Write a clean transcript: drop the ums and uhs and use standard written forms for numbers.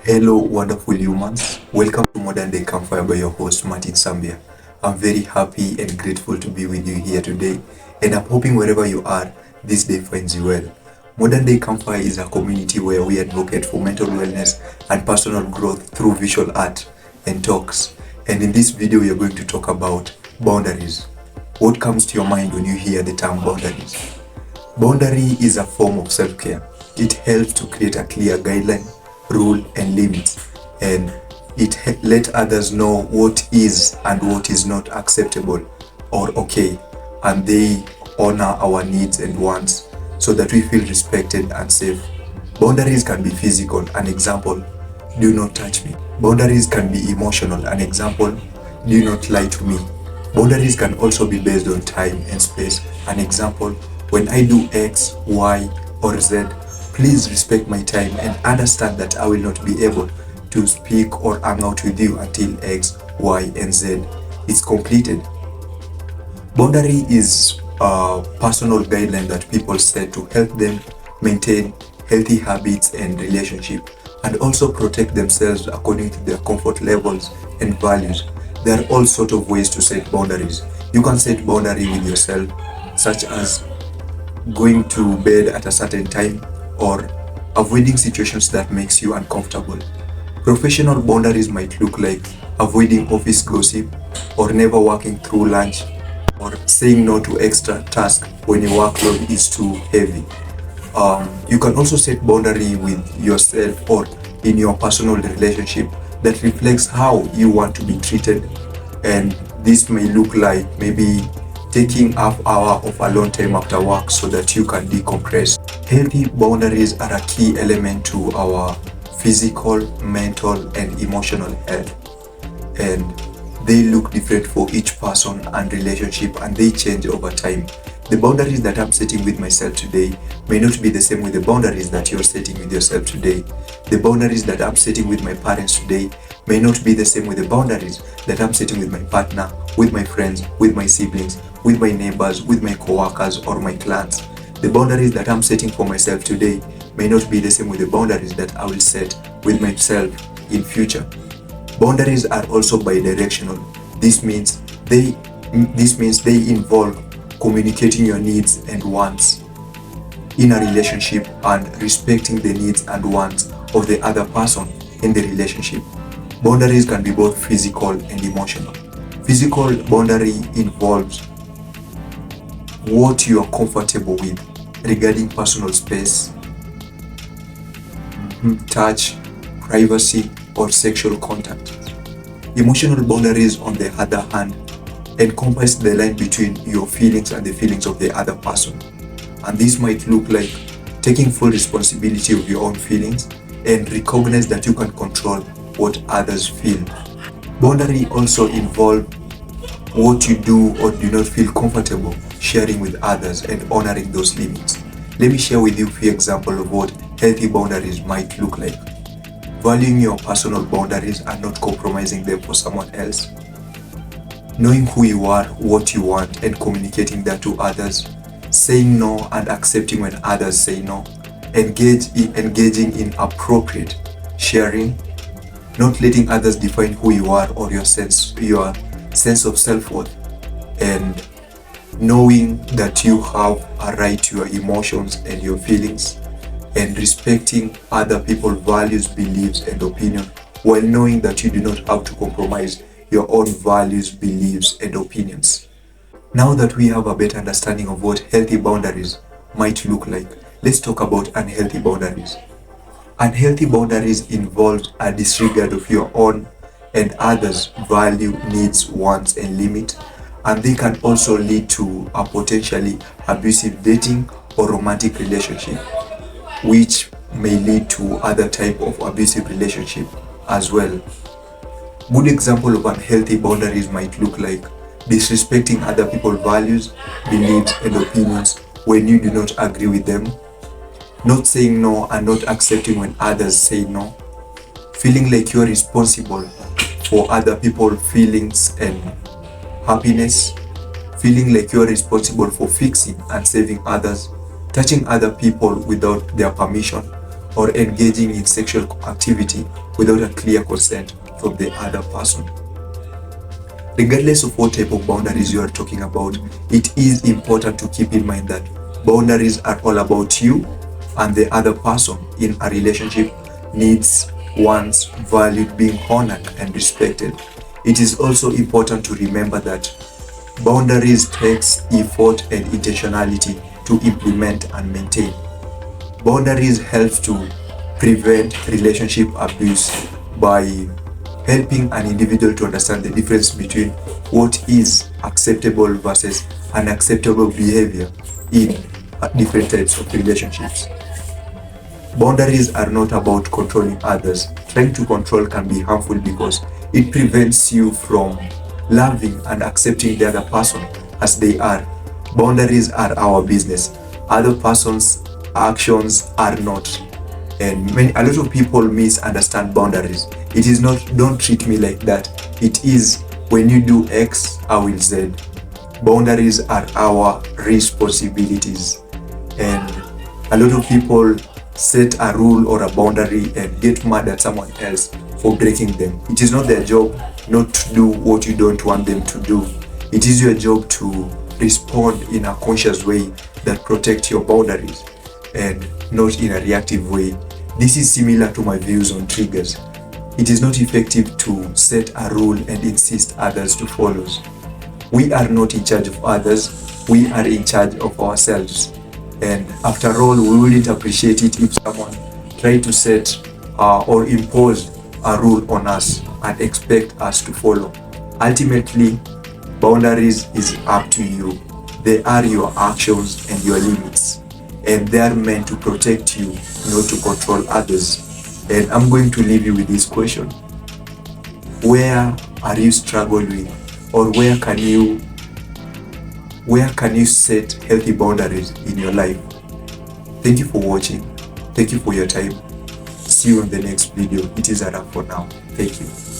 Hello, wonderful humans. Welcome to Modern Day Campfire by your host, Martin Sambia. I'm very happy and grateful to be with you here today, and I'm hoping wherever you are, this day finds you well. Modern Day Campfire is a community where we advocate for mental wellness and personal growth through visual art and talks. And in this video, we are going to talk about boundaries. What comes to your mind when you hear the term boundaries? Boundary is a form of self-care. It helps to create a clear guideline, rule, and limits, and let others know what is and what is not acceptable or okay, and they honor our needs and wants so that we feel respected and safe. Boundaries can be physical. An example, do not touch me. Boundaries can be emotional. An example, do not lie to me. Boundaries can also be based on time and space. An example, when I do X, Y, or Z, please respect my time and understand that I will not be able to speak or hang out with you until X, Y, and Z is completed. Boundary is a personal guideline that people set to help them maintain healthy habits and relationship, and also protect themselves according to their comfort levels and values. There are all sorts of ways to set boundaries. You can set boundary with yourself, such as going to bed at a certain time or avoiding situations that makes you uncomfortable. Professional boundaries might look like avoiding office gossip or never working through lunch or saying no to extra tasks when your workload is too heavy. You can also set boundary with yourself or in your personal relationship that reflects how you want to be treated, and this may look like maybe taking half hour of alone time after work so that you can decompress. Healthy boundaries are a key element to our physical, mental, and emotional health, and they look different for each person and relationship, and they change over time. The boundaries that I'm setting with myself today may not be the same with the boundaries that you're setting with yourself today. The boundaries that I'm setting with my parents today may not be the same with the boundaries that I'm setting with my partner, with my friends, with my siblings, with my neighbors, with my co-workers, or my clients. The boundaries that I'm setting for myself today may not be the same with the boundaries that I will set with myself in future. Boundaries are also bidirectional. This means they involve communicating your needs and wants in a relationship and respecting the needs and wants of the other person in the relationship. Boundaries can be both physical and emotional. Physical boundary involves what you are comfortable with regarding personal space, touch, privacy, or sexual contact. Emotional boundaries, on the other hand, encompass the line between your feelings and the feelings of the other person. And this might look like taking full responsibility of your own feelings and recognize that you can control what others feel. Boundary also involve what you do or do not feel comfortable sharing with others and honoring those limits. Let me share with you a few examples of what healthy boundaries might look like. Valuing your personal boundaries and not compromising them for someone else. Knowing who you are, what you want, and communicating that to others. Saying no and accepting when others say no. Engaging in appropriate sharing. Not letting others define who you are or your sense of self-worth. And knowing that you have a right to your emotions and your feelings, and respecting other people's values, beliefs, and opinion, while knowing that you do not have to compromise your own values, beliefs, and opinions. Now that we have a better understanding of what healthy boundaries might look like, let's talk about unhealthy boundaries. Unhealthy boundaries involve a disregard of your own and others' value, needs, wants, and limits, and they can also lead to a potentially abusive dating or romantic relationship, which may lead to other type of abusive relationship as well. Good example of unhealthy boundaries might look like disrespecting other people's values, beliefs, and opinions when you do not agree with them, not saying no and not accepting when others say no, feeling like you are responsible for other people's feelings and happiness, feeling like you are responsible for fixing and saving others, touching other people without their permission, or engaging in sexual activity without a clear consent from the other person. Regardless of what type of boundaries you are talking about, it is important to keep in mind that boundaries are all about you, and the other person in a relationship needs one's valued, being honored and respected. It is also important to remember that boundaries takes effort and intentionality to implement and maintain. Boundaries help to prevent relationship abuse by helping an individual to understand the difference between what is acceptable versus unacceptable behavior in different types of relationships. Boundaries are not about controlling others. Trying to control can be harmful because it prevents you from loving and accepting the other person as they are. Boundaries are our business. Other person's actions are not. And a lot of people misunderstand boundaries. It is not, don't treat me like that. It is, when you do X, I will Z. Boundaries are our responsibilities. And a lot of people set a rule or a boundary and get mad at someone else for breaking them. It is not their job not to do what you don't want them to do. It is your job to respond in a conscious way that protects your boundaries and not in a reactive way. This is similar to my views on triggers. It is not effective to set a rule and insist others to follow. We are not in charge of others, we are in charge of ourselves. And after all, we wouldn't appreciate it if someone tried to set or impose a rule on us and expect us to follow. Ultimately, boundaries is up to you. They are your actions and your limits, and they are meant to protect you, not to control others. And I'm going to leave you with this question: where are you struggling, or where can you set healthy boundaries in your life? Thank you for watching. Thank you for your time. See you in the next video. It is a wrap for now. Thank you.